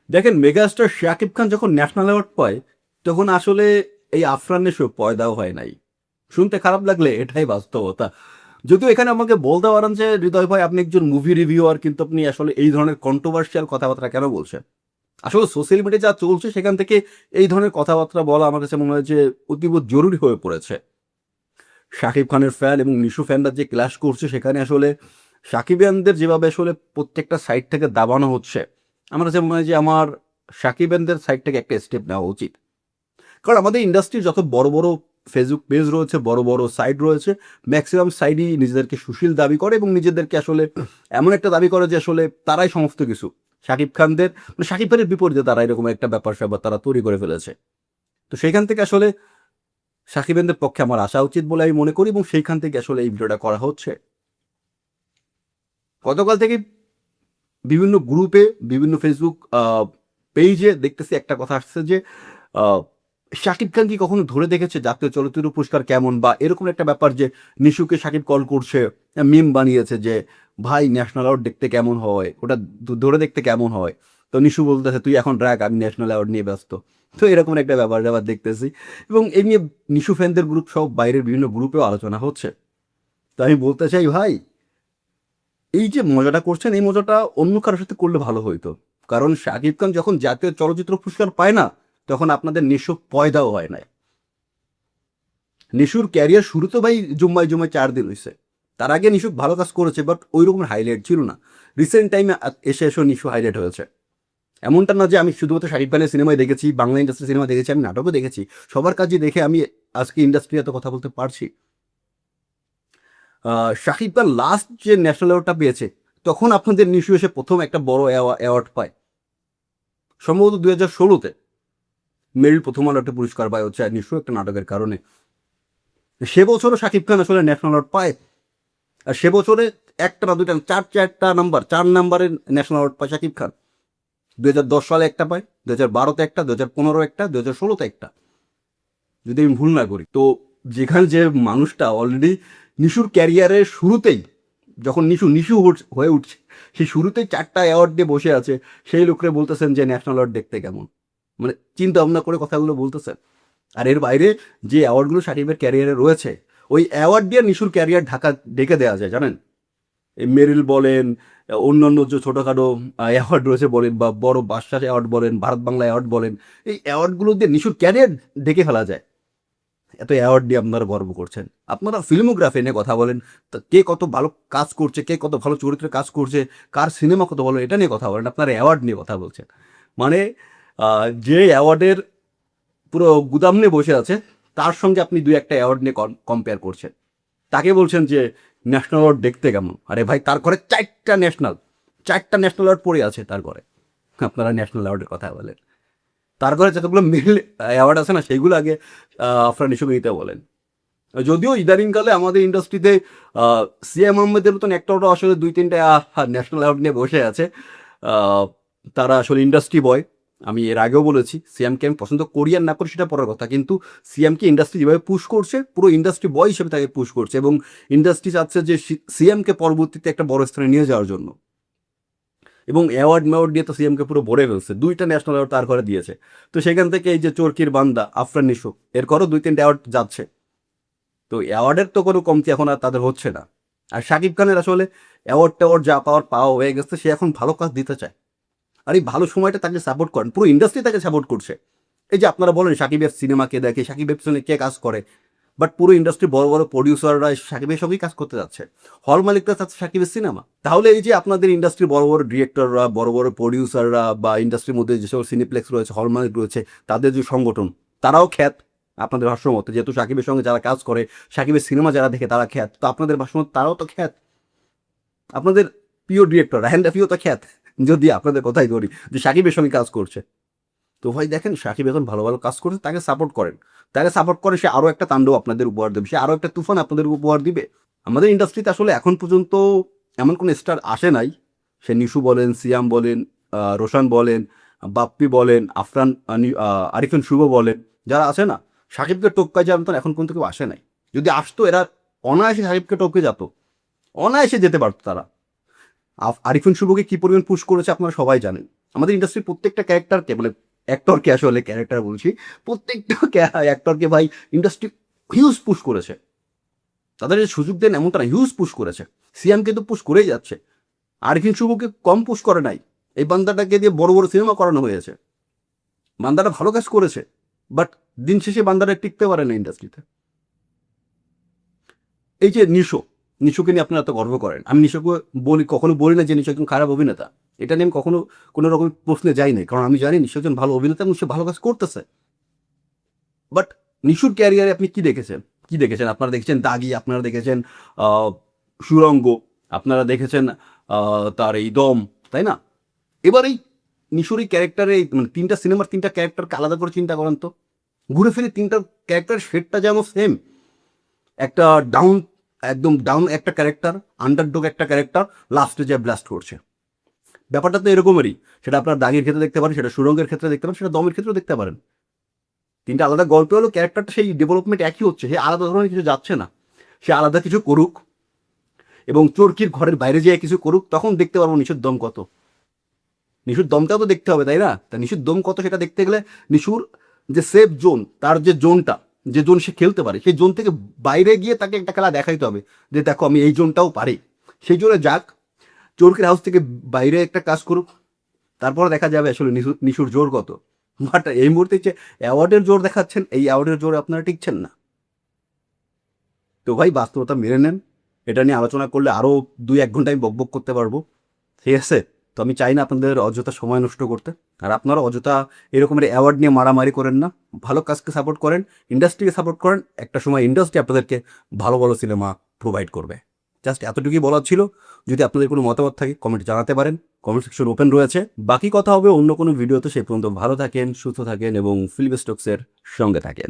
দেখেন মেগাস্টার শাকিব খান যখন national award পায় তখন আসলে এই আফরানের শো পয়দাও হয় নাই। শুনতে খারাপ লাগলে এটাই বাস্তবতা। যদিও এখানে আমাকে বলতে পারেন যে হৃদয় ভাই আপনি একজন মুভি রিভিউয়ার, কিন্তু আপনি আসলে এই ধরনের কন্ট্রোভার্সিয়াল কথাবার্তা কেন বলছেন? আসলে সোশ্যাল মিডিয়া যা চলছে সেখান থেকে এই ধরনের কথাবার্তা বলা আমার কাছে মনে হয় যে অতীব জরুরি হয়ে পড়েছে। শাকিব খানের ফ্যান এবং নিশু ফ্যানরা যে ক্লাশ করছে সেখানে আসলে সাকিবিয়ানদের যেভাবে আসলে প্রত্যেকটা সাইড থেকে দাবানো হচ্ছে, আমার কাছে মনে হয় যে আমার সাকিবিয়ানদের সাইড থেকে একটা স্টেপ নেওয়া উচিত। কারণ আমাদের ইন্ডাস্ট্রির যত বড় বড় ফেসবুক পেজ রয়েছে, বড় বড় সাইট রয়েছে, ম্যাক্সিমাম সাইডই নিজেদেরকে সুশীল দাবি করে এবং নিজেদেরকে আসলে এমন একটা দাবি করে যে আসলে তারাই সমস্ত কিছু। শাকিব খানদের মানে শাকিব খানের বিপরীতে তারা এরকম একটা ব্যাপার স্যাপার তারা তৈরি করে ফেলেছে। তো সেইখান থেকে আসলে সাকিবেনদের পক্ষে আমার আসা উচিত বলে আমি মনে করি এবং সেইখান থেকে আসলে এই ভিডিওটা করা হচ্ছে। গতকাল থেকে বিভিন্ন গ্রুপে, বিভিন্ন ফেসবুক পেজে দেখতেছি একটা কথা আসছে যে আহ, শাকিব খান কি কখনো ধরে দেখেছে জাতীয় চলচ্চিত্র পুরস্কার কেমন, বা এরকম একটা ব্যাপার যে নিশুকে শাকিব কল করছে, মিম বানিয়েছে যে ভাই ন্যাশনাল অ্যাওয়ার্ড দেখতে কেমন হয়, ওটা ধরে দেখতে কেমন হয়। তো নিশু বলতেছে তুই এখন রাখ, আমি ন্যাশনাল অ্যাওয়ার্ড নিয়ে ব্যস্ত। তো এরকম একটা ব্যাপার ব্যাপার দেখতেছি এবং এই নিয়ে নিশু ফ্যানদের গ্রুপ সব বাইরের বিভিন্ন গ্রুপেও আলোচনা হচ্ছে। তো আমি বলতে চাই ভাই, এই যে মজাটা করছেন এই মজাটা অন্য কারোর সাথে করলে ভালো হইতো। কারণ শাকিব খান যখন জাতীয় চলচ্চিত্র পুরস্কার পায় না তখন আপনাদের নিশু পয়দাও হয় নাই। নিশুর ক্যারিয়ার শুরু তো ভাই জুম্মায় জুম্মায় 4 দিন হয়েছে। তার আগে নিশু ভালো কাজ করেছে বাট ওই রকম হাইলাইট ছিল না। রিসেন্ট টাইমে এসে এসেও নিশু হাইলাইট হয়েছে। এমনটা না যে আমি শুধুমাত্র শাকিব খানের সিনেমায় দেখেছি, বাংলা ইন্ডাস্ট্রি সিনেমা দেখেছি, আমি নাটকও দেখেছি। সবার কাজই দেখে আমি আজকে ইন্ডাস্ট্রি এত কথা বলতে পারছি। শাকিব খান লাস্ট যে ন্যাশনাল অ্যাওয়ার্ডটা পেয়েছে তখন আপনাদের নিশু এসে প্রথম একটা বড় অ্যাওয়ার্ড পায়, সম্ভবত 2016-তে মেরিল প্রথম আলো একটা পুরস্কার পায় হচ্ছে নিশু একটা নাটকের কারণে। সে বছরও শাকিব খান আসলে ন্যাশনাল অ্যাওয়ার্ড পায়। আর সে বছরে একটা না দুইটা না, চারটা নাম্বার, 4 নাম্বারের ন্যাশনাল অ্যাওয়ার্ড পায় শাকিব খান। 2010 সালে একটা পায়, 2012-তে একটা, 2015 একটা, 2016-তে একটা, যদি আমি ভুল না করি। তো যেখানে যে মানুষটা অলরেডি নিশুর ক্যারিয়ারের শুরুতেই, যখন নিশু নিশু হয়ে উঠছে সেই শুরুতেই 4টা অ্যাওয়ার্ড দিয়ে বসে আছে, সেই লোকরে বলতেছেন যে ন্যাশনাল অ্যাওয়ার্ড দেখতে কেমন? মানে চিন্তা ভাবনা করে কথাগুলো বলতেছেন। আর এর বাইরে যে অ্যাওয়ার্ডগুলো সাকিবের ক্যারিয়ারে রয়েছে ওই অ্যাওয়ার্ড দিয়ে নিশুর ক্যারিয়ার ঢাকা ঢেকে দেওয়া যায় জানেন। এই মেরিল বলেন, অন্যান্য যে ছোটোখাটো অ্যাওয়ার্ড রয়েছে বলেন, বা বড় বাদশাহ অ্যাওয়ার্ড বলেন, ভারত বাংলা অ্যাওয়ার্ড বলেন, এই অ্যাওয়ার্ডগুলো দিয়ে নিশুর ক্যারিয়ার ঢেকে ফেলা যায়। এত অ্যাওয়ার্ড দিয়ে আপনারা গর্ব করছেন, আপনারা ফিল্মোগ্রাফি নিয়ে কথা বলেন, তা কে কত ভালো কাজ করছে, কে কত ভালো চরিত্রে কাজ করছে, কার সিনেমা কত ভালো, এটা নিয়ে কথা বলেন। আপনারা অ্যাওয়ার্ড নিয়ে কথা বলছেন। মানে যে অ্যাওয়ার্ডের পুরো গুদাম নিয়ে বসে আছে তার সঙ্গে আপনি দুই একটা অ্যাওয়ার্ড নিয়ে কম্পেয়ার করছেন। তাকে বলছেন যে ন্যাশনাল অ্যাওয়ার্ড দেখতে কেমন? আরে ভাই তার ঘরে 4টা ন্যাশনাল অ্যাওয়ার্ড পড়ে আছে তার ঘরে। আপনারা ন্যাশনাল অ্যাওয়ার্ডের কথা বলেন। তার ঘরে যতগুলো মিল অ্যাওয়ার্ড আছে না সেইগুলো আগে আপনারা নিশু নিতে বলেন। যদিও ইদানিংকালে আমাদের ইন্ডাস্ট্রিতে সিএম আহমেদের মতন একটাও আসলে 2-3টা ন্যাশনাল অ্যাওয়ার্ড নিয়ে বসে আছে। আহ, তারা আসলে ইন্ডাস্ট্রি বয়। আমি এর আগেও বলেছি সিএমকে আমি পছন্দ করি আর না করি সেটা পরের কথা, কিন্তু সিএমকে ইন্ডাস্ট্রি যেভাবে পুশ করছে পুরো ইন্ডাস্ট্রি বয় হিসেবে তাকে পুশ করছে এবং ইন্ডাস্ট্রি চাচ্ছে যে সিএমকে পরবর্তীতে একটা বড় স্থানে নিয়ে যাওয়ার জন্য। এবং অ্যাওয়ার্ড ম্যাওয়ার্ড দিয়ে তো সিএমকে পুরো ভরে ফেলছে, 2টা ন্যাশনাল অ্যাওয়ার্ড তার ঘরে দিয়েছে। তো সেখান থেকে এই যে চরকির বান্দা আফরান নিশো এর ঘরও 2-3টা অ্যাওয়ার্ড যাচ্ছে। তো অ্যাওয়ার্ডের তো কোনো কমতি এখন আর তাদের হচ্ছে না। আর শাকিব খানের আসলে অ্যাওয়ার্ড ট্যাওয়ার্ড যা পাওয়ার পাওয়া হয়ে গেছে, সে এখন ভালো কাজ দিতে চায়। আর এই ভালো সময়টা তাকে সাপোর্ট করেন, পুরো ইন্ডাস্ট্রি তাকে সাপোর্ট করছে। এই যে আপনারা বলেন সাকিবের সিনেমা কে দেখে, সাকিবের পিছনে কে কাজ করে, বাট পুরো ইন্ডাস্ট্রি বড় বড় প্রডিউসাররা সাকিবের সঙ্গেই কাজ করতে যাচ্ছে। হল মালিকরা চাচ্ছে সাকিবের সিনেমা। তাহলে এই যে আপনাদের ইন্ডাস্ট্রির বড় বড় ডিরেক্টররা, বড় বড় প্রডিউসাররা, বা ইন্ডাস্ট্রির মধ্যে যেসব সিনেপ্লেক্স রয়েছে, হল মালিক রয়েছে, তাদের যে সংগঠন, তারাও খ্যাত। আপনাদের ভাষ্যমতে যেহেতু সাকিবের সঙ্গে যারা কাজ করে, সাকিবের সিনেমা যারা দেখে তারা খ্যাত, তো আপনাদের ভাষ্যমতে তারাও তো খ্যাত। আপনাদের প্রিয় ডিরেক্টর রাহেন রাফিও তো খ্যাত, যদি আপনাদের কথাই ধরি যে সাকিবের সঙ্গে কাজ করছে। তো ভাই দেখেন সাকিব এখন ভালো ভালো কাজ করছে, তাকে সাপোর্ট করেন। তাকে সাপোর্ট করে সে আরও একটা তাণ্ডব আপনাদের উপহার দেবে, সে আরও একটা তুফান আপনাদের উপহার দিবে। আমাদের ইন্ডাস্ট্রিতে আসলে এখন পর্যন্ত এমন কোনো স্টার আসে নাই, সে নিশু বলেন, সিয়াম বলেন, রোশান বলেন, বাপ্পি বলেন, আফরান আরিফিন শুভ বলেন, যারা আসে না সাকিবকে টপকায় যাওয়ার মতন এখন পর্যন্ত কেউ আসে নাই। যদি আসতো এরা অনায়াসে সাকিবকে টপকে যেত, অনায়াসে যেতে পারতো তারা। আরিফিন শুভকে কি পরিমাণ পুশ করেছে আপনারা সবাই জানেন। আমাদের ইন্ডাস্ট্রির প্রত্যেকটা ক্যারেক্টারকে মানে অ্যাক্টরকে আসলে ক্যারেক্টার বলছি, প্রত্যেকটা অ্যাক্টরকে ভাই ইন্ডাস্ট্রি হিউজ পুশ করেছে। তাদের যে সুযোগ দেন এমনটা না, হিউজ পুশ করেছে। সিয়ামকে তো পুশ করেই যাচ্ছে, আরিফিন শুভকে কম পুশ করে নাই। এই বান্দাটাকে দিয়ে বড় বড় সিনেমা করানো হয়েছে, বান্দাটা ভালো কাজ করেছে, বাট দিন শেষে বান্দাটা টিকতে পারে না ইন্ডাস্ট্রিতে। এই যে নিশোকে নিয়ে আপনারা এত গর্ব করেন, আমি নিশোকে কখনো বলি না যে নিশো একজন খারাপ অভিনেতা, এটা নিয়ে আমি কখনো কোনো রকম প্রশ্নে যাই নাই, কারণ আমি জানি নিশো একজন ভালো অভিনেতা এবং সে ভালো কাজ করতেছে। বাট নিশুর ক্যারিয়ারে আপনি কি দেখেছেন? আপনারা দেখেছেন দাগি, আপনারা দেখেছেন সুরঙ্গ, আপনারা দেখেছেন তার এই দম, তাই না? এবার এই নিশুর এই ক্যারেক্টারে মানে তিনটা সিনেমার তিনটা ক্যারেক্টারকে আলাদা করে চিন্তা করেন তো, ঘুরে ফিরে তিনটা ক্যারেক্টার শেডটা যেন সেম। একটা একদম ডাউন একটা ক্যারেক্টার, আন্ডারডগ একটা ক্যারেক্টার, লাস্টে যে ব্লাস্ট করছে। ব্যাপারটা তো এরকমেরই, সেটা আপনার দাগের ক্ষেত্রে দেখতে পারেন, সেটা সুরঙ্গের ক্ষেত্রে দেখতে পারেন, সেটা দমের ক্ষেত্রেও দেখতে পারেন। তিনটা আলাদা গল্প হলো, ক্যারেক্টারটা সেই ডেভেলপমেন্ট একই হচ্ছে, সে আলাদা ধরনের কিছু যাচ্ছে না। সে আলাদা কিছু করুক এবং চরকির ঘরের বাইরে যেয়ে কিছু করুক, তখন দেখতে পারবো নিশুর দম কত। নিশুর দমটাও তো দেখতে হবে, তাই না? তা নিশুর দম কত সেটা দেখতে গেলে নিশুর যে সেফ জোন, তার যে জোনটা, যে জোন সে খেলতে পারে, সেই জোন থেকে বাইরে গিয়ে তাকে একটা খেলা দেখাইতে হবে যে দেখো আমি এই জোনটাও পারি। সেই জোনে যাক, চোরকির হাউস থেকে বাইরে একটা কাজ করুক, তারপরে দেখা যাবে আসলে নিশুর জোর কত। বাট এই মুহূর্তে যে অ্যাওয়ার্ডের জোর দেখাচ্ছেন, এই অ্যাওয়ার্ডের জোরে আপনারা টিকছেন না। তো ভাই বাস্তবতা মেনে নেন। এটা নিয়ে আলোচনা করলে আরও 2-1 ঘন্টা আমি বকবক করতে পারবো, ঠিক আছে? তো আমি চাই না আপনাদের অযথা সময় নষ্ট করতে, আর আপনারা অযথা এরকমের অ্যাওয়ার্ড নিয়ে মারামারি করেন না। ভালো কাজকে সাপোর্ট করেন, ইন্ডাস্ট্রিকে সাপোর্ট করেন, একটা সময় ইন্ডাস্ট্রি আপনাদেরকে ভালো ভালো সিনেমা প্রোভাইড করবে। জাস্ট এতটুকুই বলার ছিল। যদি আপনাদের কোনো মতামত থাকে কমেন্ট জানাতে পারেন, কমেন্ট সেকশন ওপেন রয়েছে। বাকি কথা হবে অন্য কোনো ভিডিওতে। সেই পর্যন্ত ভালো থাকেন, সুস্থ থাকেন এবং ফিল্ম স্টকসের সঙ্গে থাকেন।